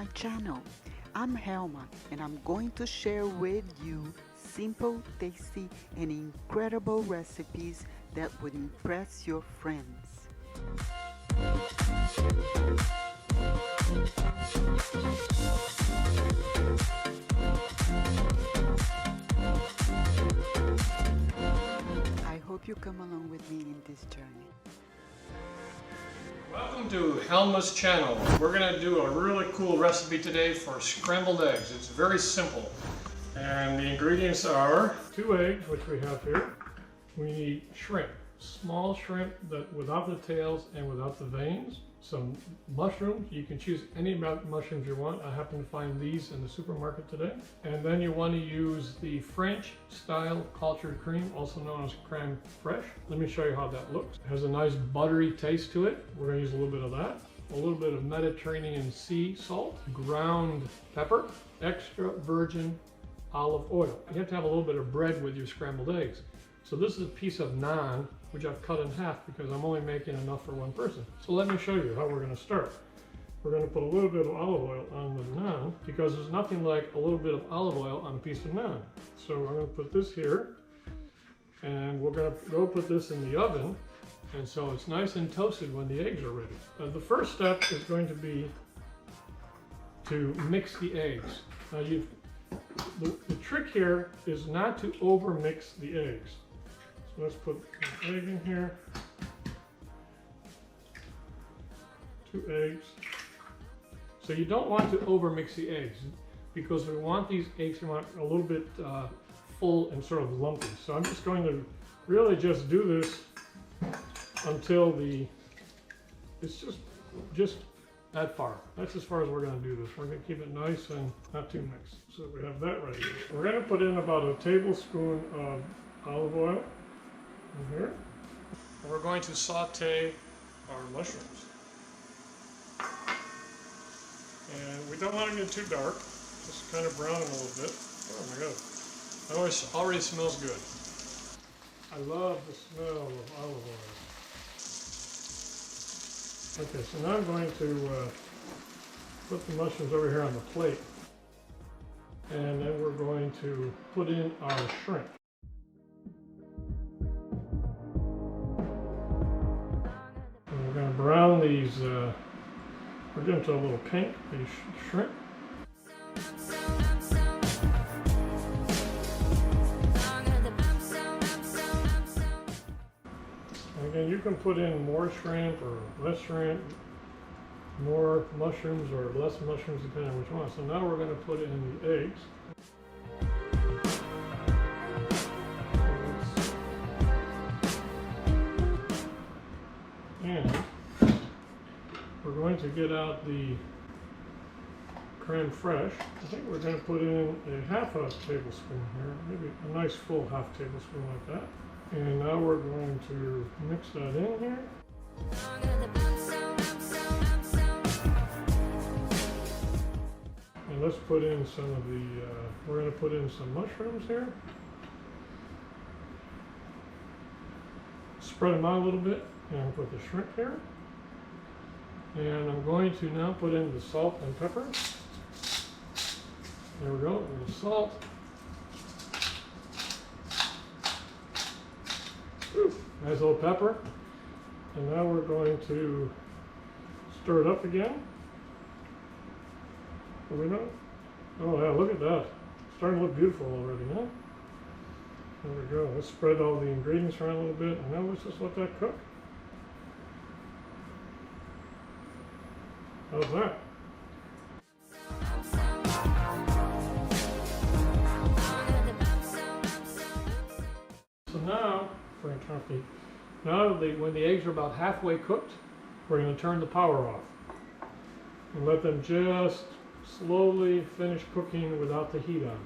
my channel. I'm Helma and I'm going to share with you simple, tasty and incredible recipes that would impress your friends. I hope you come along with me in this journey. Welcome to Helma's channel. We're going to do a really cool recipe today for scrambled eggs. It's very simple. And the ingredients are 2 eggs, which we have here. We need shrimp, small shrimp that without the tails and without the veins. Some mushrooms. You can choose any mushrooms you want. I happen to find these in the supermarket today. And then you want to use the French style cultured cream, also known as crème fraîche. Let me show you how that looks. It has a nice buttery taste to it. We're going to use a little bit of that. A little bit of Mediterranean sea salt, ground pepper, extra virgin olive oil. You have to have a little bit of bread with your scrambled eggs. So this is a piece of naan, which I've cut in half because I'm only making enough for one person. So let me show you how we're going to start. We're going to put a little bit of olive oil on the naan because there's nothing like a little bit of olive oil on a piece of naan. So I'm going to put this here and we're going to go put this in the oven. And so it's nice and toasted when the eggs are ready. The first step is going to be to mix the eggs. Now the trick here is not to over mix the eggs. So let's put an egg in here, 2 eggs. So you don't want to over mix the eggs because we want these eggs to want a little bit full and sort of lumpy. So I'm just going to really just do this until it's just that far. That's as far as we're going to do this. We're going to keep it nice and not too mixed. So we have that ready. We're going to put in about a tablespoon of olive oil in here. And we're going to saute our mushrooms. And we don't want them to get too dark. Just kind of brown them a little bit. Oh my god. It already smells good. I love the smell of olive oil. Okay, so now I'm going to put the mushrooms over here on the plate. And then we're going to put in our shrimp. And we're going to brown these, we're going to a little pink, these shrimp. Again, you can put in more shrimp or less shrimp, more mushrooms or less mushrooms depending on which one. So now we're going to put in the eggs. And we're going to get out the crème fraîche. I think we're going to put in a ½ tablespoon here, maybe a nice full ½ tablespoon like that. And now we're going to mix that in here. And let's put in some of the, we're going to put in some mushrooms here. Spread them out a little bit and put the shrimp here. And I'm going to now put in the salt and pepper. There we go, a little salt. Nice little pepper. And now we're going to stir it up again. There we go. Oh yeah, look at that. It's starting to look beautiful already, huh? There we go. Let's spread all the ingredients around a little bit, and now let's just let that cook. How's that? So now, when the eggs are about halfway cooked, we're going to turn the power off and let them just slowly finish cooking without the heat on.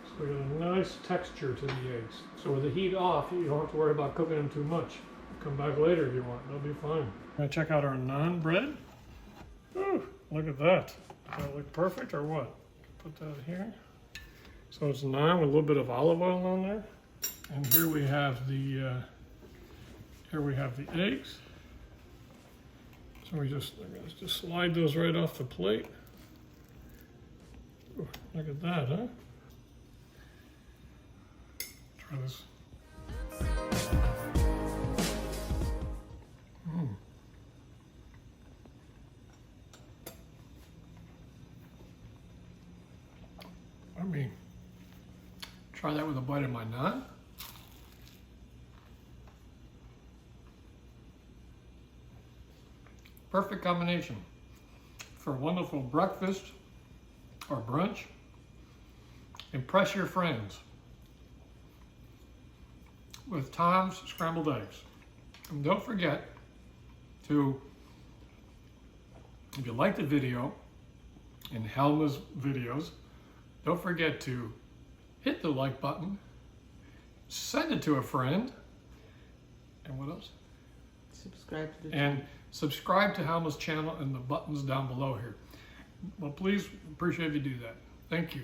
So we get a nice texture to the eggs. So with the heat off, you don't have to worry about cooking them too much. Come back later if you want, they'll be fine. Gonna check out our naan bread. Ooh, look at that. Does that look perfect or what? Put that here. So it's naan with a little bit of olive oil on there. And here we have the eggs. So let's just slide those right off the plate. Ooh, look at that, huh? Try this. I mean, try that with a bite of my naan. Perfect combination for a wonderful breakfast or brunch. Impress your friends with Tom's scrambled eggs. And don't forget to, if you like the video and Helma's videos, don't forget to hit the like button, send it to a friend, and what else? Subscribe to the And subscribe to Helma's channel and the buttons down below here. Well, please, appreciate if you do that. Thank you.